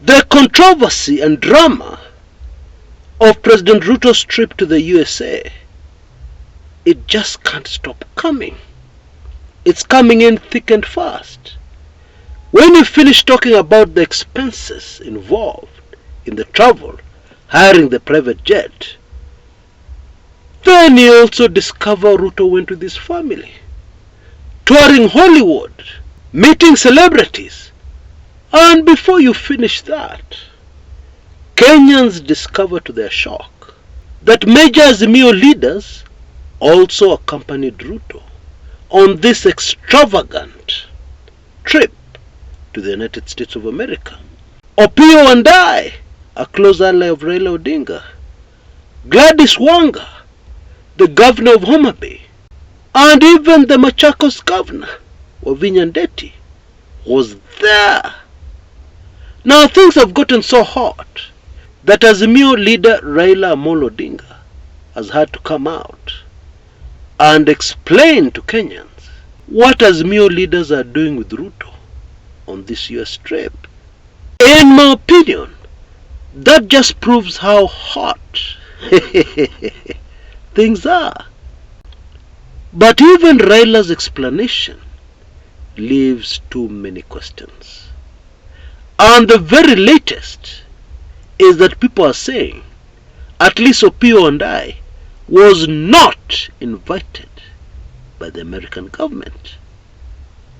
The controversy and drama of President Ruto's trip to the USA, it just can't stop coming. It's coming in thick and fast. When you finish talking about the expenses involved in the travel, hiring the private jet, then you also discover Ruto went with his family, touring Hollywood, meeting celebrities, and before you finish that, Kenyans discover to their shock that major Azimio leaders also accompanied Ruto on this extravagant trip to the United States of America. Opiyo Wandayi, a close ally of Raila Odinga, Gladys Wanga, the governor of Homa Bay, and even the Machakos governor, Wavinya Ndeti, was there. Now things have gotten so hot that Azimio leader Raila Amolo Odinga has had to come out and explain to Kenyans what Azimio leaders are doing with Ruto on this US trip. In my opinion, that just proves how hot things are. But even Raila's explanation leaves too many questions. And the very latest is that people are saying at least Opiyo Wandayi was not invited by the American government.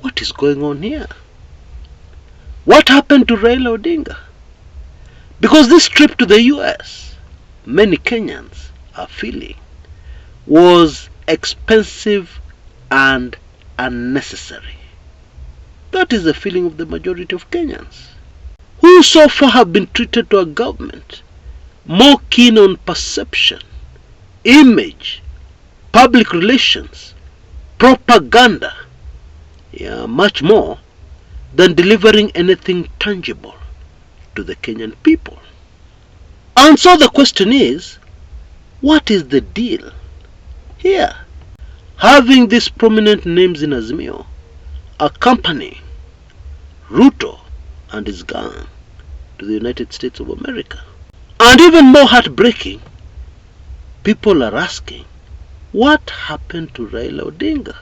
What is going on here? What happened to Raila Odinga? Because this trip to the US, many Kenyans are feeling, was expensive and unnecessary. That is the feeling of the majority of Kenyans, who so far have been treated to a government more keen on perception, image, public relations, propaganda, much more than delivering anything tangible to the Kenyan people. And so the question is, what is the deal here? Having these prominent names in Azimio accompanying Ruto and his gang to the United States of America. And even more heartbreaking, people are asking, what happened to Raila Odinga?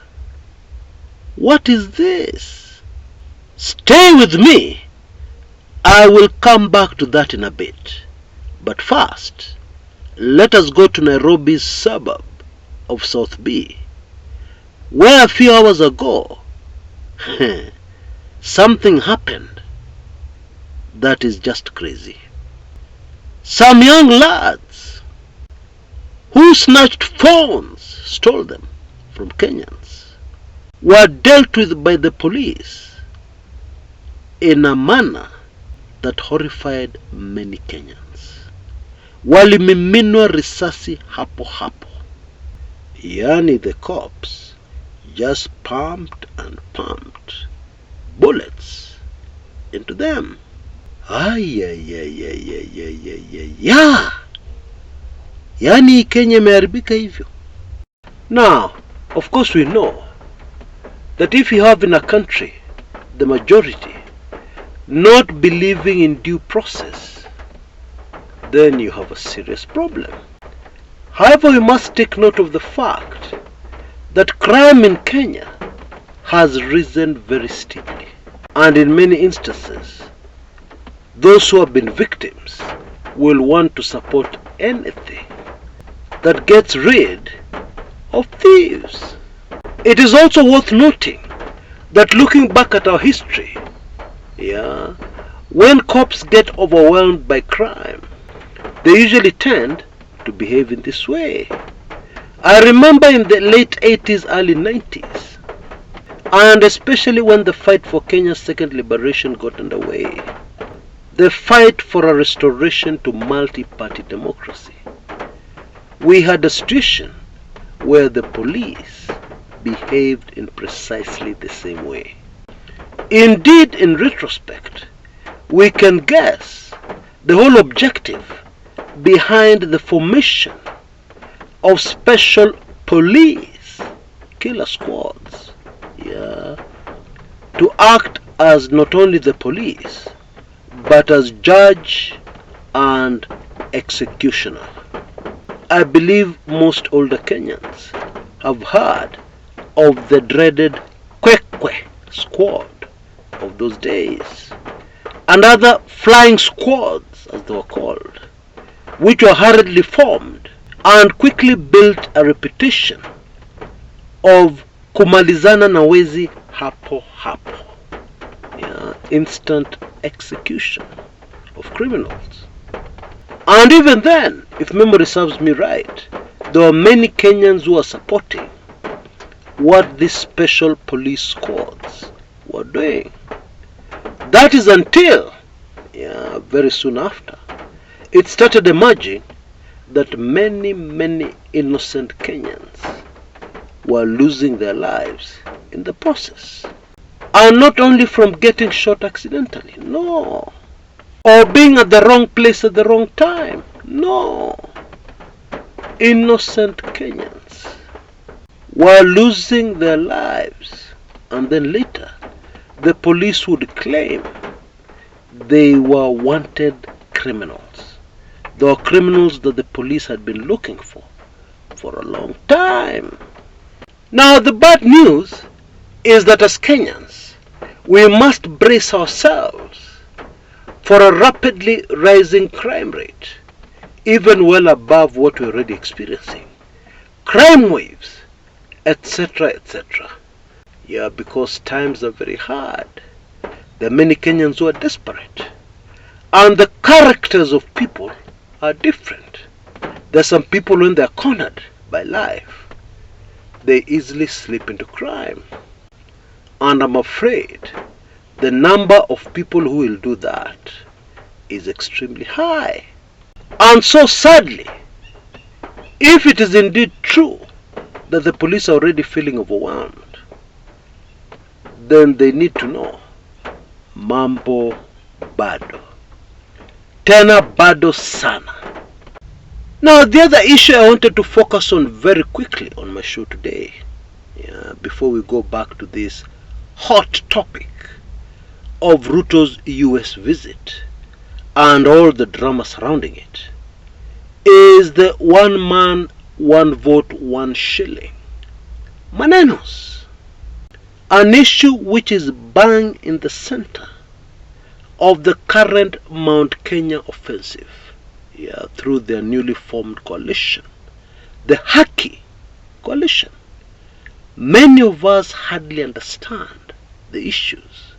What is this? Stay with me. I will come back to that in a bit. But first, let us go to Nairobi's suburb of South B, where a few hours ago, something happened that is just crazy. Some young lads who snatched phones, stole them from Kenyans, were dealt with by the police in a manner that horrified many Kenyans. Walimiminwa risasi hapo hapo. Yani the cops just pumped and pumped bullets into them. Yani Kenya imeharibika hivyo. Now, of course we know that if you have in a country the majority not believing in due process, then you have a serious problem. However, we must take note of the fact that crime in Kenya has risen very steeply. And in many instances, those who have been victims will want to support anything that gets rid of thieves. It is also worth noting that looking back at our history, when cops get overwhelmed by crime, they usually tend to behave in this way. I remember in the late 80s, early 90s, and especially when the fight for Kenya's second liberation got underway, the fight for a restoration to multi-party democracy, we had a situation where the police behaved in precisely the same way. Indeed, in retrospect, we can guess the whole objective behind the formation of special police killer squads, to act as not only the police but as judge and executioner. I believe most older Kenyans have heard of the dreaded Kwekwe squad of those days, and other flying squads, as they were called, which were hurriedly formed and quickly built a reputation of kumalizana na wezi hapo hapo, instant execution of criminals. And even then, if memory serves me right, there were many Kenyans who were supporting what these special police squads were doing. That is until, very soon after, it started emerging that many innocent Kenyans were losing their lives in the process. And not only from getting shot accidentally, no. Or being at the wrong place at the wrong time, no. Innocent Kenyans were losing their lives, and then later the police would claim they were wanted criminals. They were criminals that the police had been looking for a long time. Now the bad news is that as Kenyans, we must brace ourselves for a rapidly rising crime rate, even well above what we're already experiencing. Crime waves, etc., etc. Because times are very hard. There are many Kenyans who are desperate. And the characters of people are different. There are some people when they're cornered by life, they easily slip into crime. And I'm afraid the number of people who will do that is extremely high. And so sadly, if it is indeed true that the police are already feeling overwhelmed, then they need to know mambo bado, tena bado sana. Now the other issue I wanted to focus on very quickly on my show today, before we go back to this hot topic of Ruto's US visit and all the drama surrounding it, is the one man, one vote, 1 shilling manenos, an issue which is bang in the center of the current Mount Kenya offensive, through their newly formed coalition, the Haki coalition. Many of us hardly understand the issues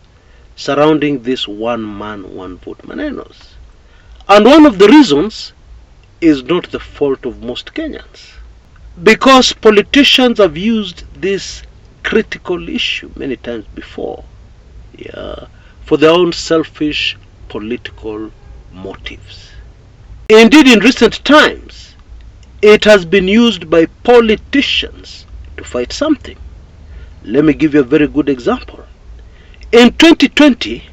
surrounding this one man, one vote manenos. And one of the reasons is not the fault of most Kenyans, because politicians have used this critical issue many times before, for their own selfish political motives. Indeed, in recent times, it has been used by politicians to fight something. Let me give you a very good example. In 2020,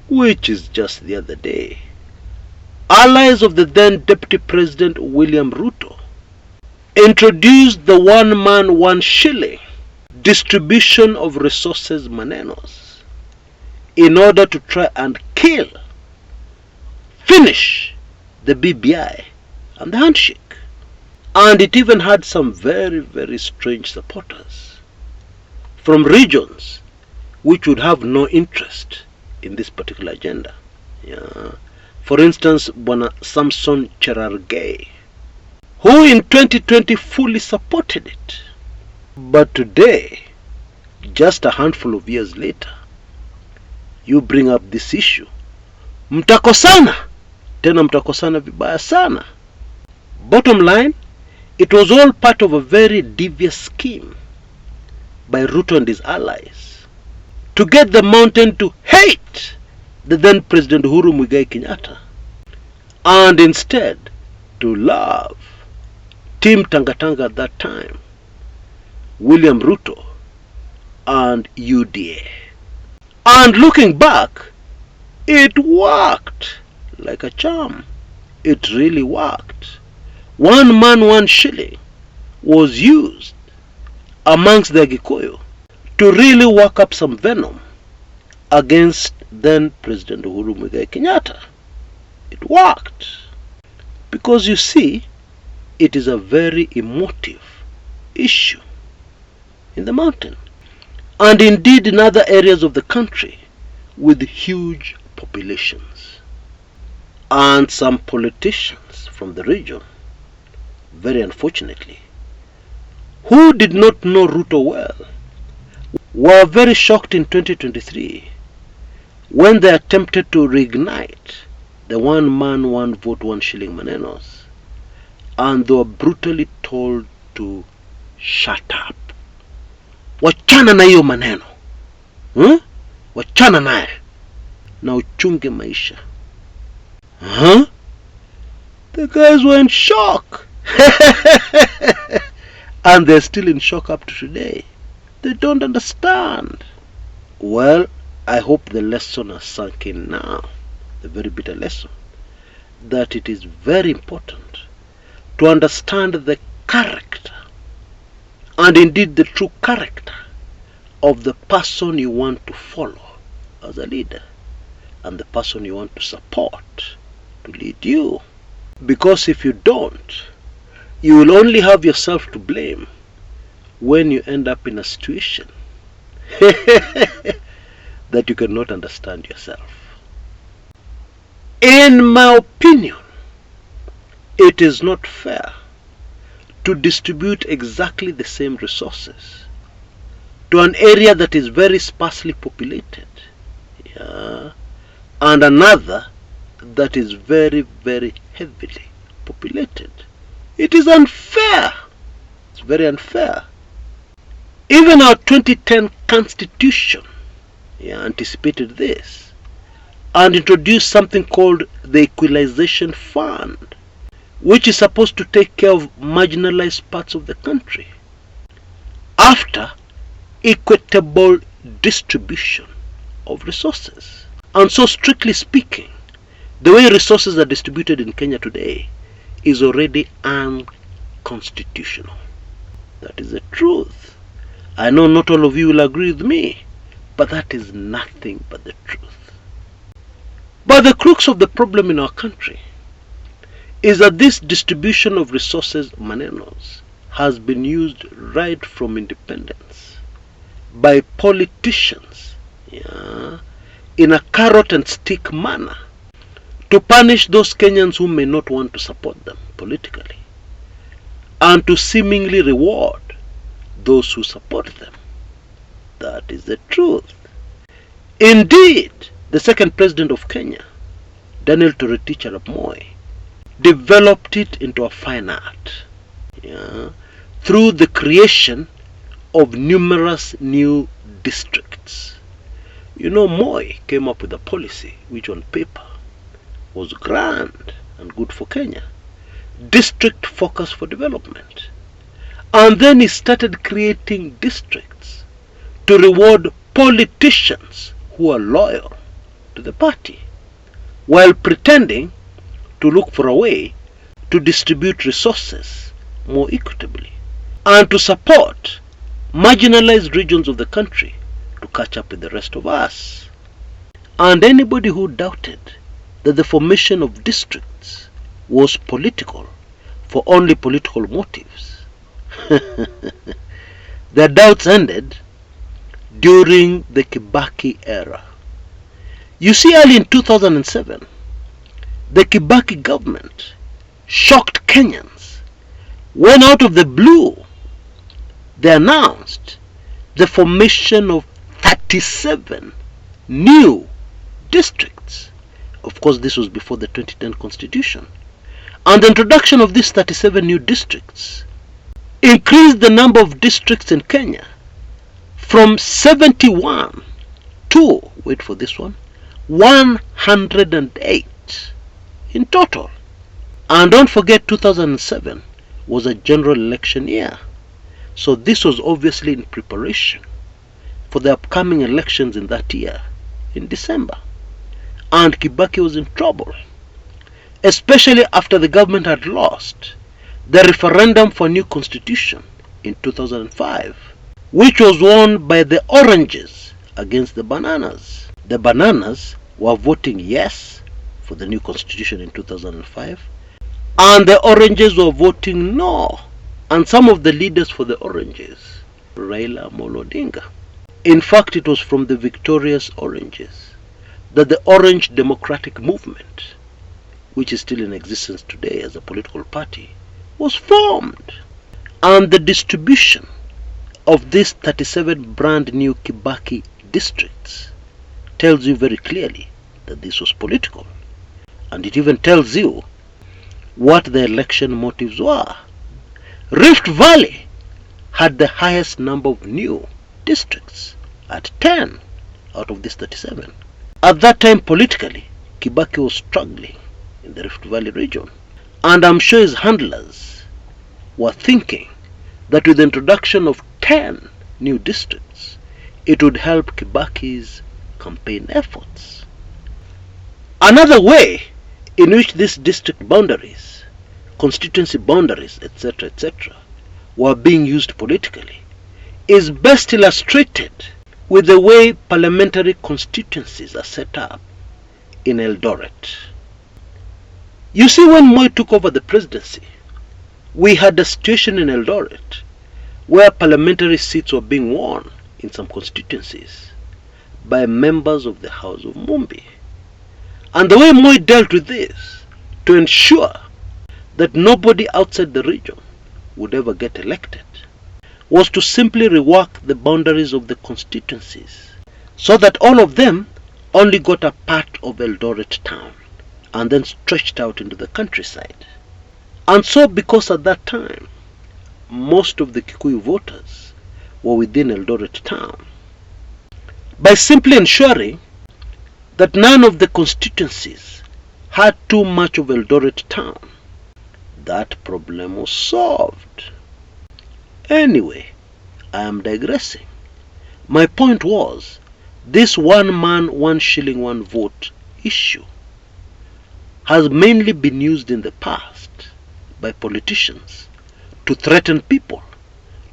which is just the other day, allies of the then Deputy President William Ruto introduced the one man, 1 shilling distribution of resources manenos in order to try and finish the BBI and the handshake. And it even had some very strange supporters from regions which would have no interest in this particular agenda. For instance, Bwana Samson Cherargei, who in 2020 fully supported it. But today, just a handful of years later, you bring up this issue. Mtakosana, tena mtakosana vibaya sana. Bottom line, it was all part of a very devious scheme by Ruto and his allies to get the mountain to hate the then President Uhuru Muigai Kenyatta, and instead to love Team Tangatanga at that time, William Ruto and UDA. And looking back, it worked like a charm. It really worked. One man, 1 shilling was used amongst the Gikuyu to really work up some venom against then President Uhuru Muigai Kenyatta. It worked. Because you see, it is a very emotive issue in the mountain, and indeed in other areas of the country with huge populations. And some politicians from the region, very unfortunately, who did not know Ruto well, were very shocked in 2023 when they attempted to reignite the one man, one vote, one shilling manenos, and they were brutally told to shut up. Wachana na hiyo maneno. Wachana naye na uchunge maisha. The guys were in shock. And they're still in shock up to today. They don't understand. Well, I hope the lesson has sunk in now, the very bitter lesson, that it is very important to understand the character, and indeed the true character, of the person you want to follow as a leader, and the person you want to support to lead you. Because if you don't, you will only have yourself to blame when you end up in a situation that you cannot understand yourself. In my opinion, it is not fair to distribute exactly the same resources to an area that is very sparsely populated, and another that is very, very heavily populated. It is unfair. It's very unfair. Even our 2010 Constitution anticipated this and introduced something called the Equalization Fund, which is supposed to take care of marginalized parts of the country after equitable distribution of resources. And so, strictly speaking, the way resources are distributed in Kenya today is already unconstitutional. That is the truth. I know not all of you will agree with me, but that is nothing but the truth. But the crux of the problem in our country is that this distribution of resources, manenos, has been used right from independence by politicians in a carrot and stick manner to punish those Kenyans who may not want to support them politically, and to seemingly reward those who support them. That is the truth. Indeed, the second president of Kenya, Daniel Toroitich arap Moi, developed it into a fine art through the creation of numerous new districts. You know, Moi came up with a policy which on paper was grand and good for Kenya. District focus for development. And then he started creating districts to reward politicians who are loyal to the party, while pretending to look for a way to distribute resources more equitably and to support marginalized regions of the country to catch up with the rest of us. And anybody who doubted that the formation of districts was political for only political motives, their doubts ended during the Kibaki era. You see, early in 2007, the Kibaki government shocked Kenyans when out of the blue they announced the formation of 37 new districts. Of course, this was before the 2010 Constitution. And the introduction of these 37 new districts increased the number of districts in Kenya from 71 to, wait for this one, 108 in total. And don't forget, 2007 was a general election year. So this was obviously in preparation for the upcoming elections in that year, in December. And Kibaki was in trouble, especially after the government had lost the referendum for a new constitution in 2005, which was won by the oranges against the bananas. The bananas were voting yes for for the new constitution in 2005, and the Oranges were voting no, and some of the leaders for the Oranges, Raila Amolo Odinga. In fact, it was from the victorious Oranges that the Orange Democratic Movement, which is still in existence today as a political party, was formed. And the distribution of these 37 brand new Kibaki districts tells you very clearly that this was political. And it even tells you what the election motives were. Rift Valley had the highest number of new districts at 10 out of these 37. At that time, politically, Kibaki was struggling in the Rift Valley region. And I'm sure his handlers were thinking that with the introduction of 10 new districts, it would help Kibaki's campaign efforts. Another way in which these district boundaries, constituency boundaries, etc., were being used politically is best illustrated with the way parliamentary constituencies are set up in Eldoret. You see, when Moi took over the presidency, we had a situation in Eldoret where parliamentary seats were being won in some constituencies by members of the House of Mumbi. And the way Moi dealt with this to ensure that nobody outside the region would ever get elected was to simply rework the boundaries of the constituencies so that all of them only got a part of Eldoret town and then stretched out into the countryside. And so, because at that time most of the Kikuyu voters were within Eldoret town, by simply ensuring that none of the constituencies had too much of Eldoret town, that problem was solved. Anyway, I am digressing. My point was, this one man, one shilling, one vote issue has mainly been used in the past by politicians to threaten people,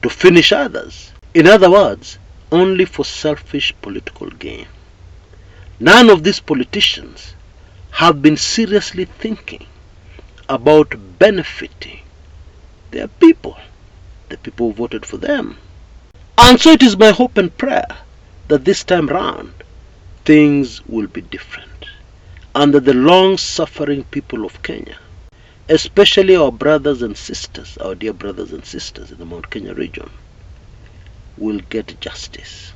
to finish others. In other words, only for selfish political gain. None of these politicians have been seriously thinking about benefiting their people, the people who voted for them. And so it is my hope and prayer that this time round things will be different, and that the long-suffering people of Kenya, especially our brothers and sisters, our dear brothers and sisters in the Mount Kenya region, will get justice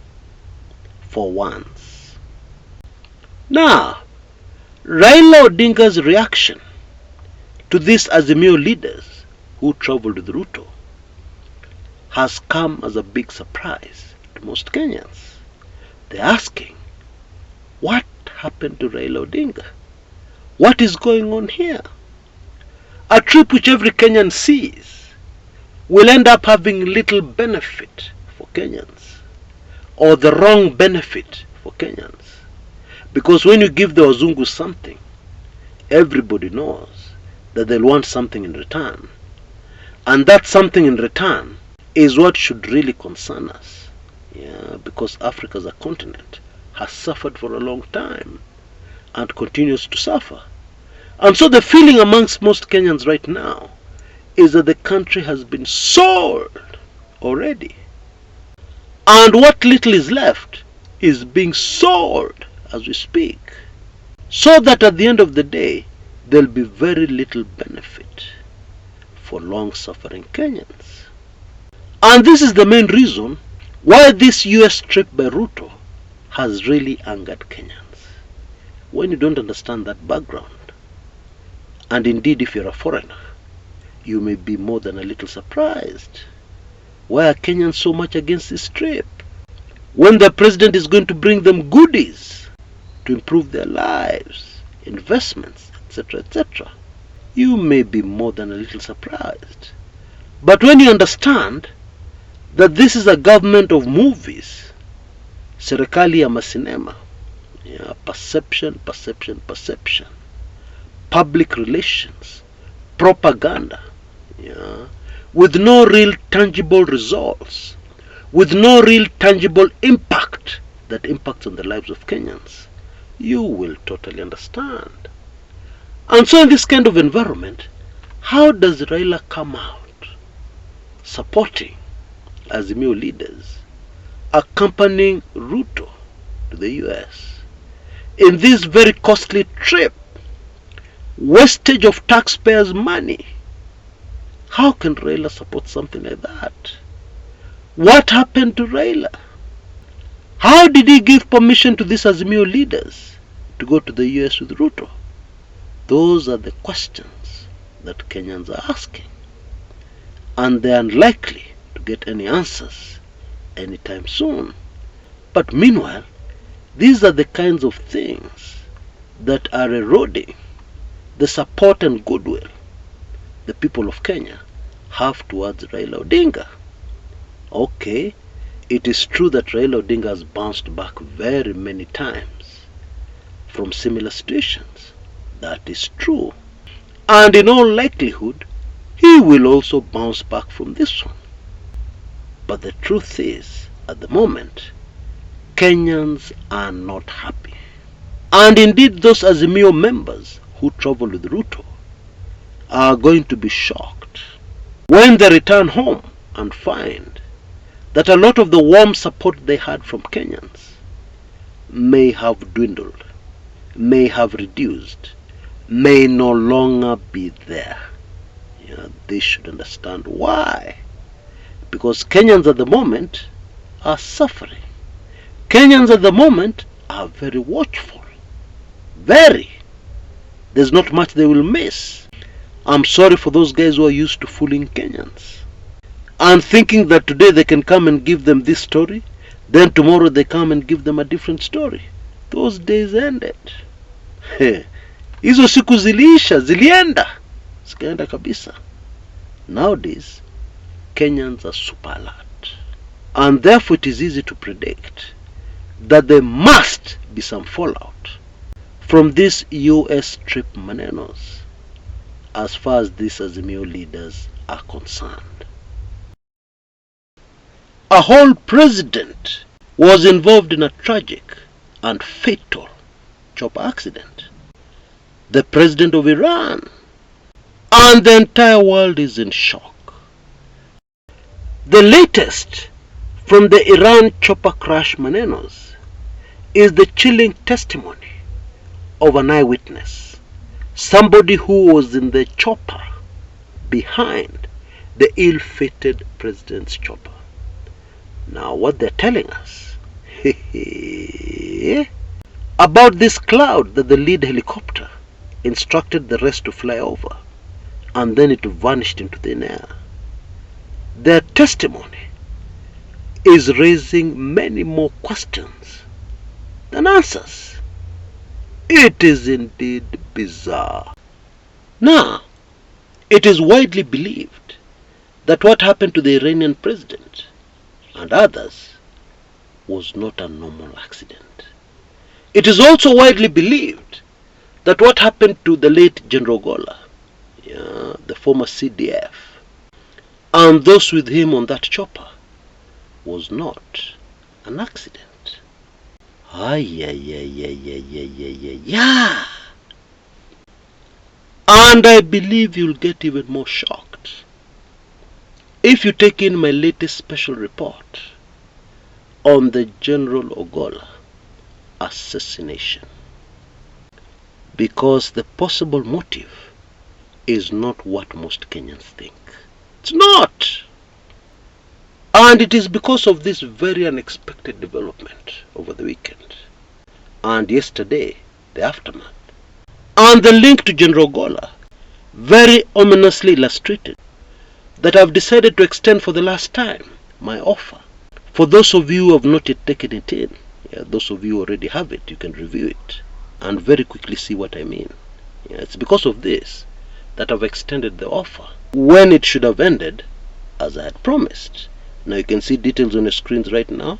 for once. Now, Raila Odinga's reaction to these Azimio leaders who traveled with Ruto has come as a big surprise to most Kenyans. They're asking, what happened to Raila Odinga? What is going on here? A trip which every Kenyan sees will end up having little benefit for Kenyans, or the wrong benefit for Kenyans. Because when you give the Wazungu something, everybody knows that they'll want something in return. And that something in return is what should really concern us. Yeah, because Africa as a continent has suffered for a long time and continues to suffer. And so the feeling amongst most Kenyans right now is that the country has been sold already. And what little is left is being sold as we speak. So that at the end of the day, there'll be very little benefit for long-suffering Kenyans. And this is the main reason why this US trip by Ruto has really angered Kenyans. When you don't understand that background, and indeed if you're a foreigner, you may be more than a little surprised. Why are Kenyans so much against this trip, when the president is going to bring them goodies to improve their lives, investments, etc.? You may be more than a little surprised. But when you understand that this is a government of movies, serikali ya masinema, perception, public relations, propaganda, with no real tangible results, with no real tangible impact that impacts on the lives of Kenyans, you will totally understand And so in this kind of environment, how does Raila come out supporting Azimio leaders, accompanying Ruto to the US in this very costly trip, wastage of taxpayers' money? How can Raila support something like that? What happened to Raila? How did he give permission to these Azimio leaders to go to the US with Ruto? Those are the questions that Kenyans are asking, and they are unlikely to get any answers anytime soon. But meanwhile, these are the kinds of things that are eroding the support and goodwill the people of Kenya have towards Raila Odinga. Okay, it is true that Raila Odinga has bounced back very many times from similar situations. That is true. And in all likelihood, he will also bounce back from this one. But the truth is, at the moment, Kenyans are not happy. And indeed, those Azimio members who travel with Ruto are going to be shocked when they return home and find that a lot of the warm support they had from Kenyans may have dwindled, may have reduced, may no longer be there. They should understand why. Because Kenyans at the moment are suffering. Kenyans at the moment are very watchful. Very. There's not much they will miss. I'm sorry for those guys who are used to fooling Kenyans and thinking that today they can come and give them this story, then tomorrow they come and give them a different story. Those days ended. Hizo siku ziliisha, zilienda. Zikaenda kabisa. Nowadays, Kenyans are super alert. And therefore it is easy to predict that there must be some fallout from this US trip manenos as far as these Azimio leaders are concerned. A whole president was involved in a tragic and fatal chopper accident. The president of Iran, and the entire world is in shock. The latest from the Iran chopper crash manenos is the chilling testimony of an eyewitness, somebody who was in the chopper behind the ill-fated president's chopper. Now what they're telling us about this cloud that the lead helicopter instructed the rest to fly over, and then it vanished into thin air. Their testimony is raising many more questions than answers. It is indeed bizarre. Now, it is widely believed that what happened to the Iranian president and others was not a normal accident. It is also widely believed that what happened to the late General Ogolla, the former CDF, and those with him on that chopper was not an accident. Yeah. And I believe you'll get even more shocked if you take in my latest special report on the General Ogolla assassination. Because the possible motive is not what most Kenyans think. It's not. And it is because of this very unexpected development over the weekend and yesterday, the aftermath, and the link to General Ogolla, very ominously illustrated, that I've decided to extend for the last time my offer. For those of you who have not yet taken it in, those of you who already have it, you can review it and very quickly see what I mean. It's because of this that I've extended the offer when it should have ended as I had promised. Now you can see details on the screens right now.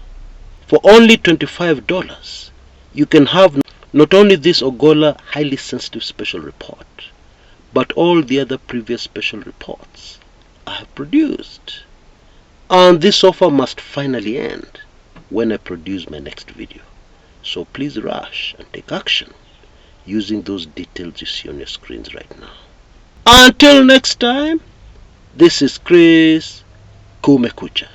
For only $25, you can have not only this Ogolla highly sensitive special report, but all the other previous special reports I have produced. And this offer must finally end when I produce my next video. So please rush and take action using those details you see on your screens right now. Until next time, this is Chris Kumekucha.